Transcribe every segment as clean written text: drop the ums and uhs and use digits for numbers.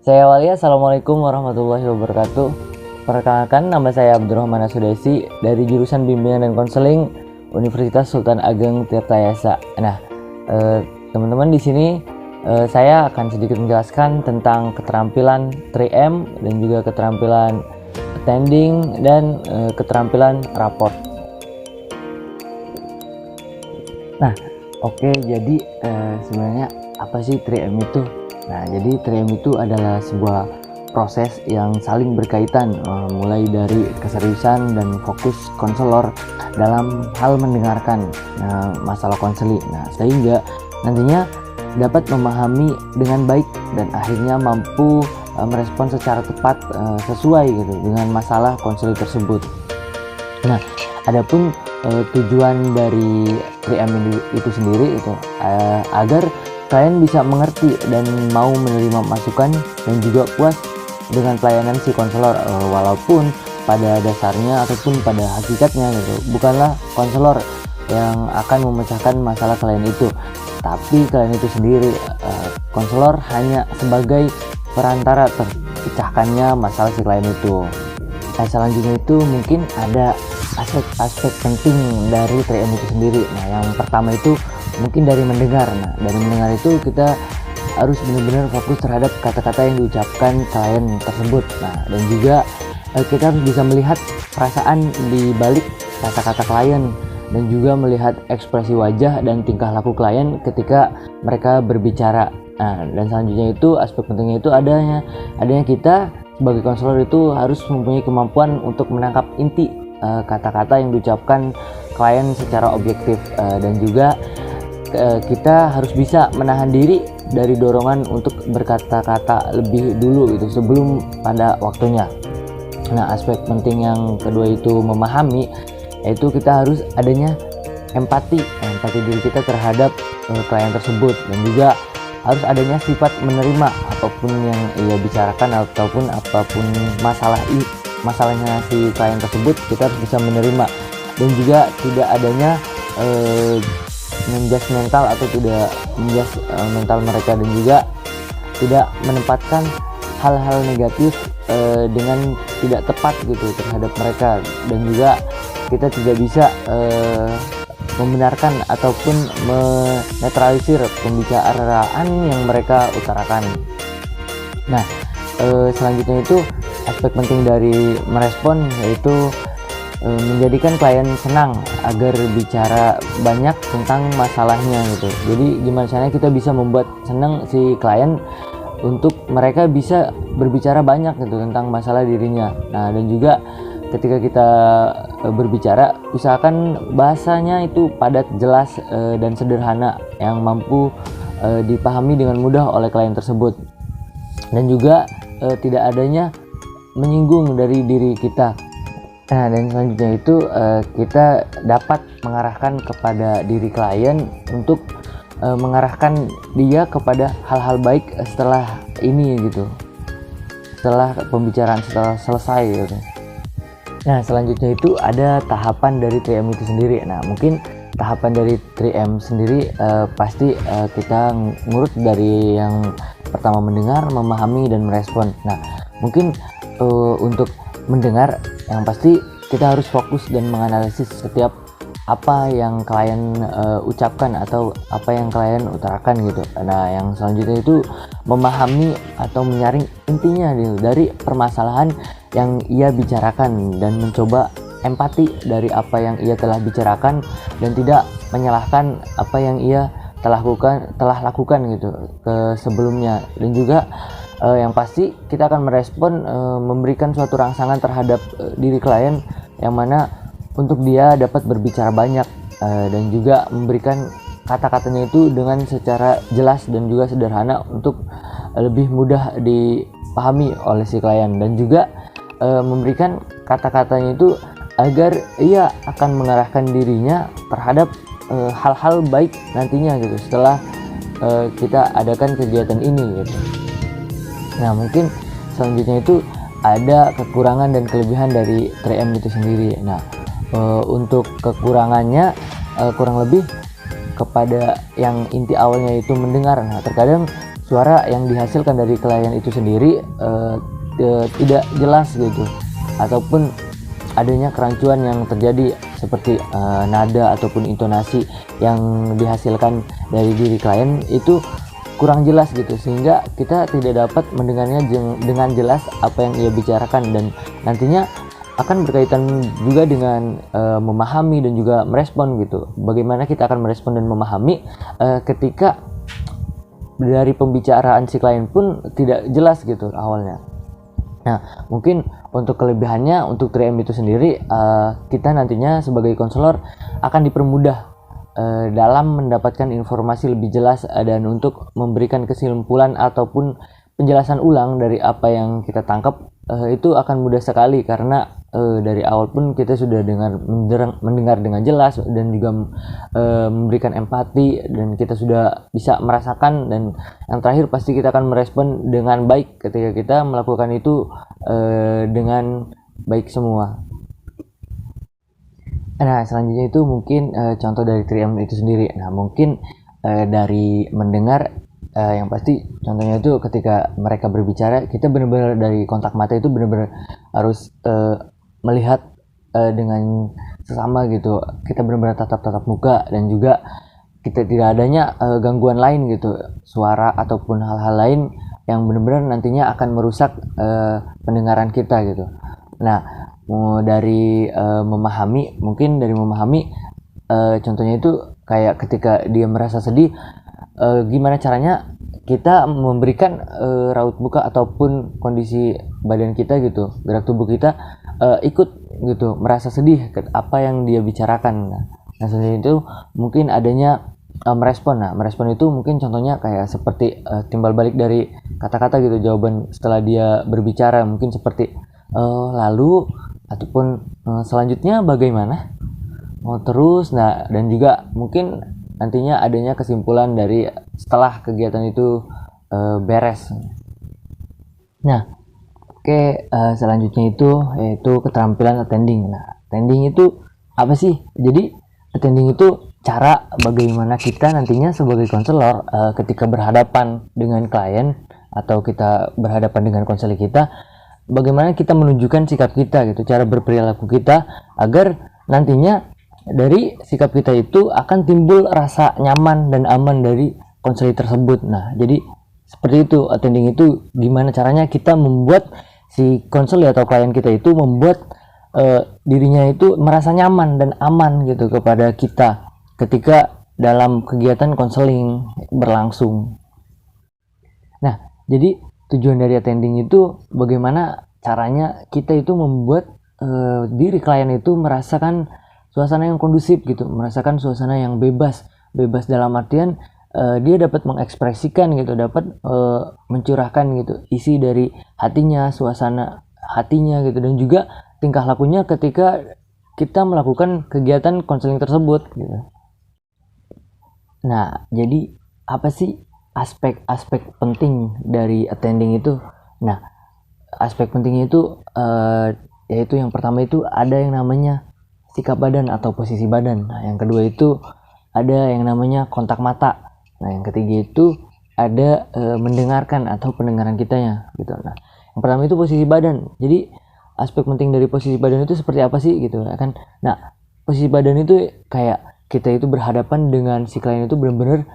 Saya awali, Assalamualaikum warahmatullahi wabarakatuh. Perkenalkan, nama saya Abdurrahman Asudesi dari jurusan Bimbingan dan Konseling Universitas Sultan Ageng Tirtayasa. Nah, teman-teman di sini saya akan sedikit menjelaskan tentang keterampilan 3M dan juga keterampilan attending dan keterampilan raport. Nah, oke, jadi sebenarnya apa sih 3M itu? Nah, jadi 3M itu adalah sebuah proses yang saling berkaitan, mulai dari keseriusan dan fokus konselor dalam hal mendengarkan masalah konseling. Nah, sehingga nantinya dapat memahami dengan baik dan akhirnya mampu merespon secara tepat sesuai gitu dengan masalah konseling tersebut. Nah, adapun tujuan dari 3M itu sendiri itu agar kalian bisa mengerti dan mau menerima masukan dan juga puas dengan pelayanan si konselor, walaupun pada dasarnya ataupun pada hakikatnya gitu bukanlah konselor yang akan memecahkan masalah kalian itu, tapi kalian itu sendiri konselor hanya sebagai perantara terpecahkannya masalah si klien itu. Nah, selanjutnya itu mungkin ada aspek-aspek penting dari 3M itu sendiri. Nah, yang pertama itu mungkin dari mendengar. Nah, dari mendengar itu kita harus benar-benar fokus terhadap kata-kata yang diucapkan klien tersebut. Nah, dan juga kita harus bisa melihat perasaan di balik kata-kata klien dan juga melihat ekspresi wajah dan tingkah laku klien ketika mereka berbicara. Nah, dan selanjutnya itu aspek pentingnya itu adanya kita sebagai konselor itu harus mempunyai kemampuan untuk menangkap inti kata-kata yang diucapkan klien secara objektif, dan juga kita harus bisa menahan diri dari dorongan untuk berkata-kata lebih dulu gitu sebelum pada waktunya. Nah, aspek penting yang kedua itu memahami, yaitu kita harus adanya empati diri kita terhadap klien tersebut, dan juga harus adanya sifat menerima apapun yang ia bicarakan ataupun apapun masalahnya si klien tersebut. Kita harus bisa menerima dan juga tidak adanya menjudge mental atau tidak menjudge mental mereka, dan juga tidak menempatkan hal-hal negatif dengan tidak tepat gitu terhadap mereka, dan juga kita tidak bisa membenarkan ataupun menetralisir pembicaraan yang mereka utarakan. Nah, selanjutnya itu aspek penting dari merespon, yaitu menjadikan klien senang agar bicara banyak tentang masalahnya gitu. Jadi gimana caranya kita bisa membuat senang si klien untuk mereka bisa berbicara banyak gitu tentang masalah dirinya. Nah, dan juga ketika kita berbicara, usahakan bahasanya itu padat, jelas, dan sederhana yang mampu dipahami dengan mudah oleh klien tersebut, dan juga tidak adanya menyinggung dari diri kita. Nah, dan selanjutnya itu kita dapat mengarahkan kepada diri klien untuk mengarahkan dia kepada hal-hal baik setelah ini gitu, setelah pembicaraan setelah selesai gitu. Nah, selanjutnya itu ada tahapan dari 3M itu sendiri. Nah, mungkin tahapan dari 3M sendiri pasti kita ngurut dari yang pertama mendengar, memahami, dan merespon. Nah, mungkin untuk mendengar, yang pasti kita harus fokus dan menganalisis setiap apa yang klien ucapkan atau apa yang klien utarakan gitu. Nah, yang selanjutnya itu memahami atau menyaring intinya gitu, dari permasalahan yang ia bicarakan, dan mencoba empati dari apa yang ia telah bicarakan dan tidak menyalahkan apa yang ia telah lakukan gitu ke sebelumnya. Dan juga yang pasti kita akan merespon, memberikan suatu rangsangan terhadap diri klien yang mana untuk dia dapat berbicara banyak, dan juga memberikan kata-katanya itu dengan secara jelas dan juga sederhana untuk lebih mudah dipahami oleh si klien, dan juga memberikan kata-katanya itu agar ia akan mengarahkan dirinya terhadap hal-hal baik nantinya gitu setelah kita adakan kegiatan ini gitu. Nah, mungkin selanjutnya itu ada kekurangan dan kelebihan dari 3M itu sendiri. Nah, untuk kekurangannya kurang lebih kepada yang inti awalnya itu mendengar. Nah, terkadang suara yang dihasilkan dari klien itu sendiri tidak jelas gitu, ataupun adanya kerancuan yang terjadi seperti nada ataupun intonasi yang dihasilkan dari diri klien itu kurang jelas gitu, sehingga kita tidak dapat mendengarnya dengan jelas apa yang ia bicarakan, dan nantinya akan berkaitan juga dengan memahami dan juga merespon gitu. Bagaimana kita akan merespon dan memahami ketika dari pembicaraan si klien pun tidak jelas gitu awalnya. Nah, mungkin untuk kelebihannya untuk 3M itu sendiri, kita nantinya sebagai konselor akan dipermudah dalam mendapatkan informasi lebih jelas dan untuk memberikan kesimpulan ataupun penjelasan ulang dari apa yang kita tangkap, itu akan mudah sekali, karena dari awal pun kita sudah mendengar dengan jelas dan juga memberikan empati, dan kita sudah bisa merasakan, dan yang terakhir pasti kita akan merespon dengan baik ketika kita melakukan itu dengan baik semua. Nah, selanjutnya itu mungkin contoh dari 3M itu sendiri. Nah, mungkin dari mendengar, yang pasti contohnya itu ketika mereka berbicara, kita benar-benar dari kontak mata itu benar-benar harus melihat dengan sesama gitu. Kita benar-benar tatap muka, dan juga kita tidak adanya gangguan lain gitu, suara ataupun hal-hal lain yang benar-benar nantinya akan merusak pendengaran kita gitu. Nah, dari memahami, mungkin dari memahami contohnya itu kayak ketika dia merasa sedih, gimana caranya kita memberikan raut muka ataupun kondisi badan kita gitu, gerak tubuh kita ikut gitu merasa sedih apa yang dia bicarakan. Nah, selanjutnya itu mungkin adanya merespon. Nah, merespon itu mungkin contohnya kayak seperti timbal balik dari kata-kata gitu, jawaban setelah dia berbicara mungkin seperti lalu, ataupun selanjutnya bagaimana, terus. Nah, dan juga mungkin nantinya adanya kesimpulan dari setelah kegiatan itu beres. Nah, oke, selanjutnya itu yaitu keterampilan attending. Nah, attending itu apa sih? Jadi attending itu cara bagaimana kita nantinya sebagai konselor ketika berhadapan dengan klien atau kita berhadapan dengan konselor kita, bagaimana kita menunjukkan sikap kita gitu, cara berperilaku kita, agar nantinya dari sikap kita itu akan timbul rasa nyaman dan aman dari konselor tersebut. Nah, jadi seperti itu attending itu, gimana caranya kita membuat si konselor atau klien kita itu membuat dirinya itu merasa nyaman dan aman gitu kepada kita ketika dalam kegiatan konseling berlangsung. Nah, jadi tujuan dari attending itu bagaimana caranya kita itu membuat diri klien itu merasakan suasana yang kondusif gitu, merasakan suasana yang bebas dalam artian dia dapat mengekspresikan gitu, dapat mencurahkan gitu isi dari hatinya, suasana hatinya gitu, dan juga tingkah lakunya ketika kita melakukan kegiatan konseling tersebut gitu. Nah, jadi apa sih aspek-aspek penting dari attending itu? Nah, aspek pentingnya itu yaitu yang pertama itu ada yang namanya sikap badan atau posisi badan. Nah, yang kedua itu ada yang namanya kontak mata. Nah, yang ketiga itu ada mendengarkan atau pendengaran kitanya gitu. Nah, yang pertama itu posisi badan. Jadi aspek penting dari posisi badan itu seperti apa sih gitu kan? Nah, posisi badan itu kayak kita itu berhadapan dengan si klien itu benar-benar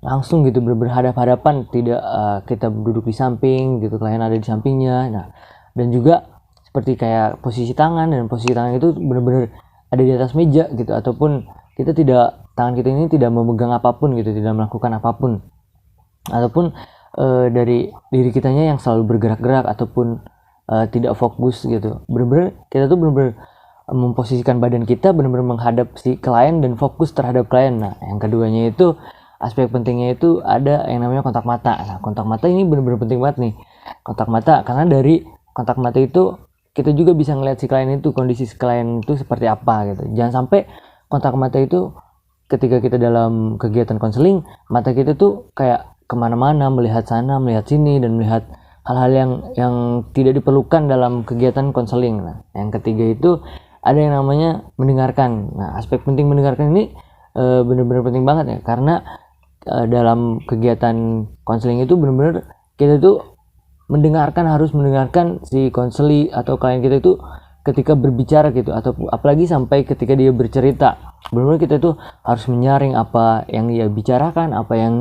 langsung gitu, berhadapan-hadapan, tidak kita duduk di samping gitu, klien ada di sampingnya. Nah, dan juga seperti kayak posisi tangan, dan posisi tangan itu benar-benar ada di atas meja gitu, ataupun kita tidak, tangan kita ini tidak memegang apapun gitu, tidak melakukan apapun, ataupun dari diri kitanya yang selalu bergerak-gerak ataupun tidak fokus gitu. Benar-benar kita tuh benar-benar memposisikan badan kita benar-benar menghadap si klien dan fokus terhadap klien. Nah, yang keduanya itu aspek pentingnya itu ada yang namanya kontak mata. Nah, kontak mata ini benar-benar penting banget nih. Kontak mata, karena dari kontak mata itu kita juga bisa ngeliat si klien itu, kondisi si klien itu seperti apa gitu. Jangan sampai kontak mata itu ketika kita dalam kegiatan konseling, mata kita tuh kayak kemana-mana, melihat sana, melihat sini, dan melihat hal-hal yang tidak diperlukan dalam kegiatan konseling. Nah, yang ketiga itu ada yang namanya mendengarkan. Nah, aspek penting mendengarkan ini benar-benar penting banget ya, karena dalam kegiatan konseling itu benar-benar kita tuh harus mendengarkan si konseli atau klien kita itu ketika berbicara gitu, atau apalagi sampai ketika dia bercerita. Benar-benar kita tuh harus menyaring apa yang ia bicarakan, apa yang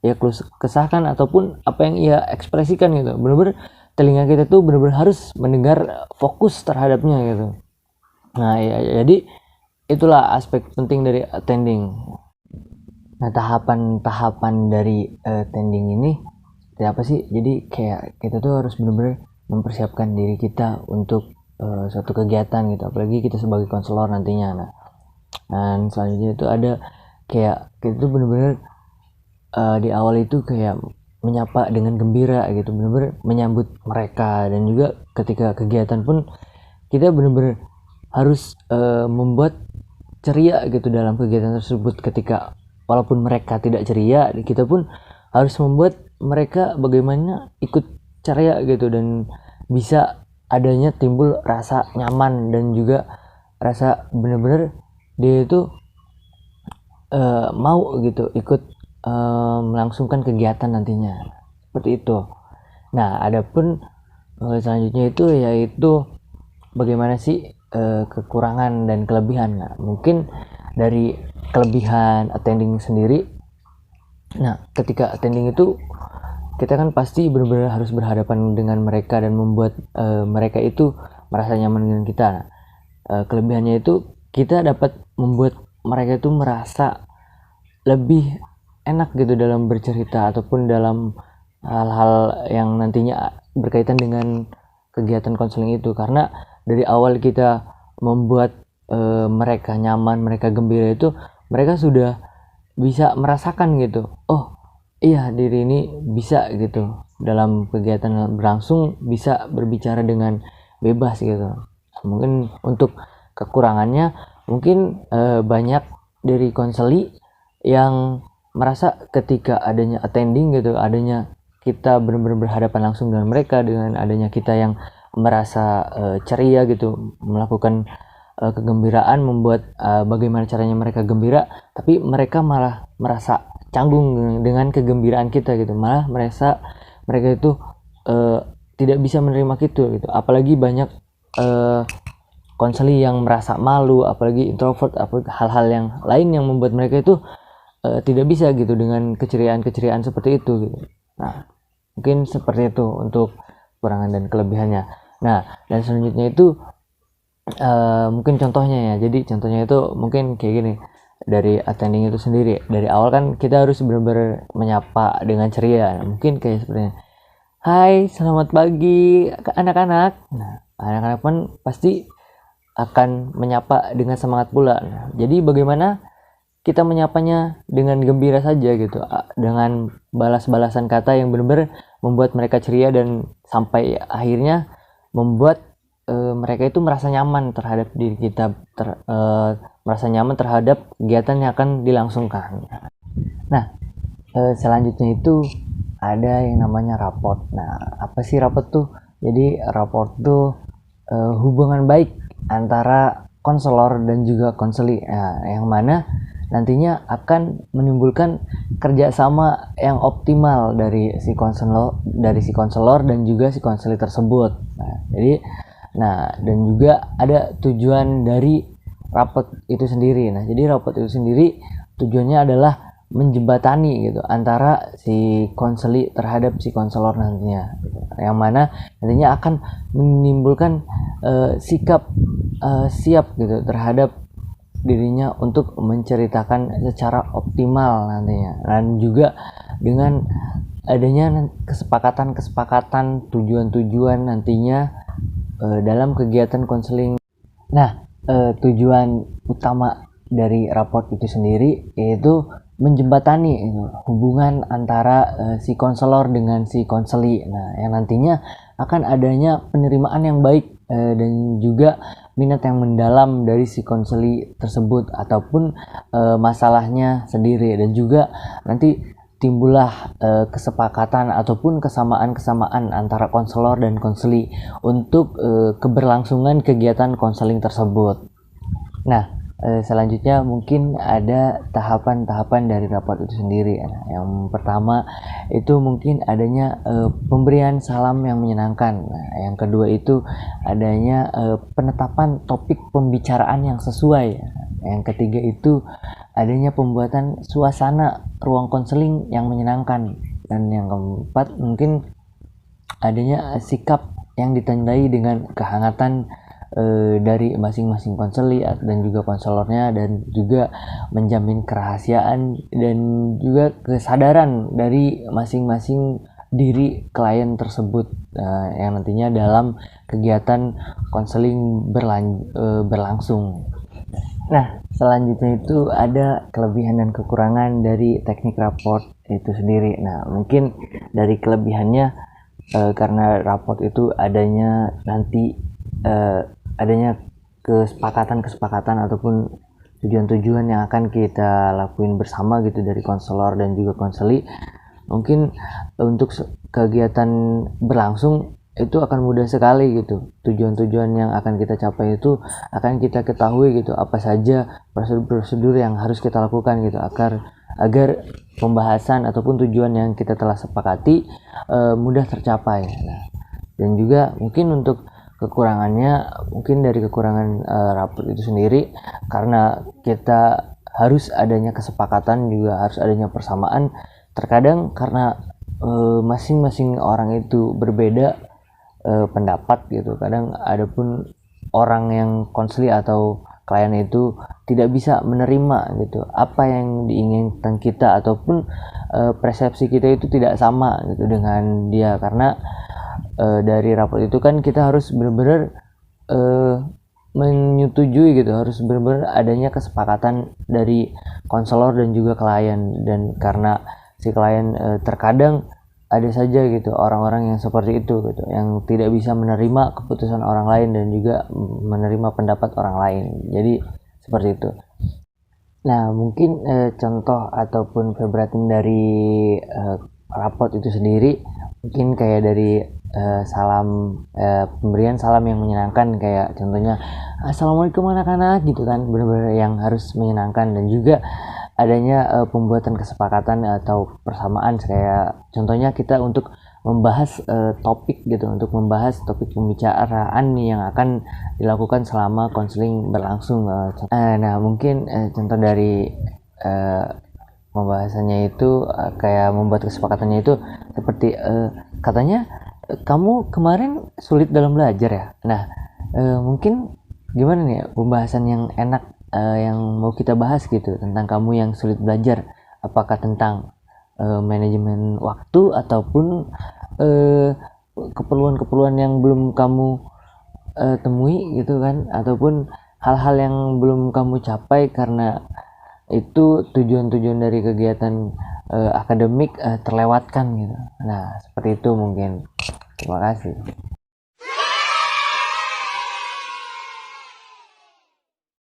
ia kesahkan, ataupun apa yang ia ekspresikan gitu. Benar-benar telinga kita tuh benar-benar harus mendengar, fokus terhadapnya gitu. Nah ya, jadi itulah aspek penting dari attending. Nah tahapan-tahapan dari attending ini seperti apa sih? Jadi kayak kita tuh harus benar-benar mempersiapkan diri kita untuk suatu kegiatan gitu, apalagi kita sebagai konselor nantinya. Nah, dan selanjutnya itu ada kayak kita tuh benar-benar di awal itu kayak menyapa dengan gembira gitu, benar-benar menyambut mereka. Dan juga ketika kegiatan pun kita benar-benar harus membuat ceria gitu dalam kegiatan tersebut. Ketika walaupun mereka tidak ceria, kita pun harus membuat mereka bagaimana ikut ceria gitu, dan bisa adanya timbul rasa nyaman dan juga rasa benar-benar dia itu mau gitu ikut melangsungkan kegiatan nantinya, seperti itu. Nah, adapun selanjutnya itu yaitu bagaimana sih kekurangan dan kelebihan. Nah, mungkin dari kelebihan attending sendiri, nah ketika attending itu kita kan pasti benar-benar harus berhadapan dengan mereka dan membuat mereka itu merasa nyaman dengan kita. Nah, kelebihannya itu kita dapat membuat mereka itu merasa lebih enak gitu dalam bercerita ataupun dalam hal-hal yang nantinya berkaitan dengan kegiatan konseling itu. Karena dari awal kita membuat mereka nyaman, mereka gembira, itu mereka sudah bisa merasakan gitu, oh iya diri ini bisa gitu dalam kegiatan berlangsung, bisa berbicara dengan bebas gitu. Mungkin untuk kekurangannya, mungkin banyak dari konseli yang merasa ketika adanya attending gitu, adanya kita benar-benar berhadapan langsung dengan mereka, dengan adanya kita yang merasa ceria gitu, melakukan kegembiraan, membuat bagaimana caranya mereka gembira, tapi mereka malah merasa canggung dengan kegembiraan kita gitu, malah mereka itu tidak bisa menerima gitu. Apalagi banyak konseli yang merasa malu, apalagi introvert, hal-hal yang lain yang membuat mereka itu tidak bisa gitu dengan keceriaan seperti itu gitu. Nah, mungkin seperti itu untuk kekurangan dan kelebihannya. Nah, dan selanjutnya itu mungkin contohnya ya. Jadi contohnya itu mungkin kayak gini. Dari attending itu sendiri, dari awal kan kita harus benar-benar menyapa dengan ceria. Nah, mungkin kayak seperti ini, hai selamat pagi anak-anak. Nah, anak-anak pun pasti akan menyapa dengan semangat pula. Nah, jadi bagaimana kita menyapanya dengan gembira saja gitu, dengan balas-balasan kata yang benar-benar membuat mereka ceria, dan sampai akhirnya membuat mereka itu merasa nyaman terhadap diri kita, merasa nyaman terhadap kegiatan yang akan dilangsungkan. Nah, selanjutnya itu ada yang namanya raport. Nah, apa sih raport tuh? Jadi raport tuh hubungan baik antara konselor dan juga konseli, yang mana nantinya akan menimbulkan kerjasama yang optimal dari si konselor dan juga si konseli tersebut. Dan juga ada tujuan dari rapot itu sendiri. Nah, jadi rapot itu sendiri tujuannya adalah menjembatani gitu antara si konseli terhadap si konselor nantinya, gitu. Yang mana nantinya akan menimbulkan sikap siap gitu terhadap dirinya untuk menceritakan secara optimal nantinya, dan juga dengan adanya kesepakatan tujuan-tujuan nantinya dalam kegiatan konseling. Nah, tujuan utama dari raport itu sendiri yaitu menjembatani hubungan antara si konselor dengan si konseli. Nah, yang nantinya akan adanya penerimaan yang baik dan juga minat yang mendalam dari si konseli tersebut ataupun masalahnya sendiri, dan juga nanti timbullah kesepakatan ataupun kesamaan antara konselor dan konseli untuk keberlangsungan kegiatan konseling tersebut. Nah, Selanjutnya mungkin ada tahapan-tahapan dari rapat itu sendiri. Nah, yang pertama itu mungkin adanya pemberian salam yang menyenangkan. Nah, yang kedua itu adanya penetapan topik pembicaraan yang sesuai. Yang ketiga itu adanya pembuatan suasana ruang konseling yang menyenangkan. Dan yang keempat mungkin adanya sikap yang ditandai dengan kehangatan dari masing-masing konseli dan juga konselornya, dan juga menjamin kerahasiaan dan juga kesadaran dari masing-masing diri klien tersebut yang nantinya dalam kegiatan konseling berlangsung. Nah, selanjutnya itu ada kelebihan dan kekurangan dari teknik raport itu sendiri. Nah, mungkin dari kelebihannya karena raport itu adanya nanti adanya kesepakatan ataupun tujuan-tujuan yang akan kita lakuin bersama gitu dari konselor dan juga konseli. Mungkin untuk kegiatan berlangsung itu akan mudah sekali gitu. Tujuan-tujuan yang akan kita capai itu akan kita ketahui gitu, apa saja prosedur-prosedur yang harus kita lakukan gitu agar pembahasan ataupun tujuan yang kita telah sepakati mudah tercapai. Nah, dan juga mungkin untuk kekurangannya, mungkin dari kekurangan raport itu sendiri, karena kita harus adanya kesepakatan, juga harus adanya persamaan. Terkadang karena masing-masing orang itu berbeda pendapat gitu, kadang ada pun orang yang konseli atau klien itu tidak bisa menerima gitu apa yang diinginkan kita, ataupun persepsi kita itu tidak sama gitu dengan dia, karena dari raport itu kan kita harus benar-benar menyetujui gitu, harus benar-benar adanya kesepakatan dari konselor dan juga klien. Dan karena si klien terkadang ada saja gitu orang-orang yang seperti itu gitu, yang tidak bisa menerima keputusan orang lain dan juga menerima pendapat orang lain, jadi seperti itu. Nah, mungkin contoh ataupun verbatim dari raport itu sendiri, mungkin kayak dari pemberian salam yang menyenangkan, kayak contohnya assalamualaikum anak-anak gitu kan, benar-benar yang harus menyenangkan. Dan juga adanya pembuatan kesepakatan atau persamaan, kayak contohnya kita untuk membahas topik gitu, untuk membahas topik pembicaraan yang akan dilakukan selama konseling berlangsung. Nah, mungkin contoh dari pembahasannya itu kayak membuat kesepakatannya itu seperti katanya kamu kemarin sulit dalam belajar ya. Nah, mungkin gimana nih pembahasan yang enak yang mau kita bahas gitu tentang kamu yang sulit belajar? Apakah tentang manajemen waktu, ataupun keperluan-keperluan yang belum kamu temui gitu kan, ataupun hal-hal yang belum kamu capai karena itu tujuan-tujuan dari kegiatan akademik terlewatkan gitu. Nah, seperti itu mungkin. Terima kasih.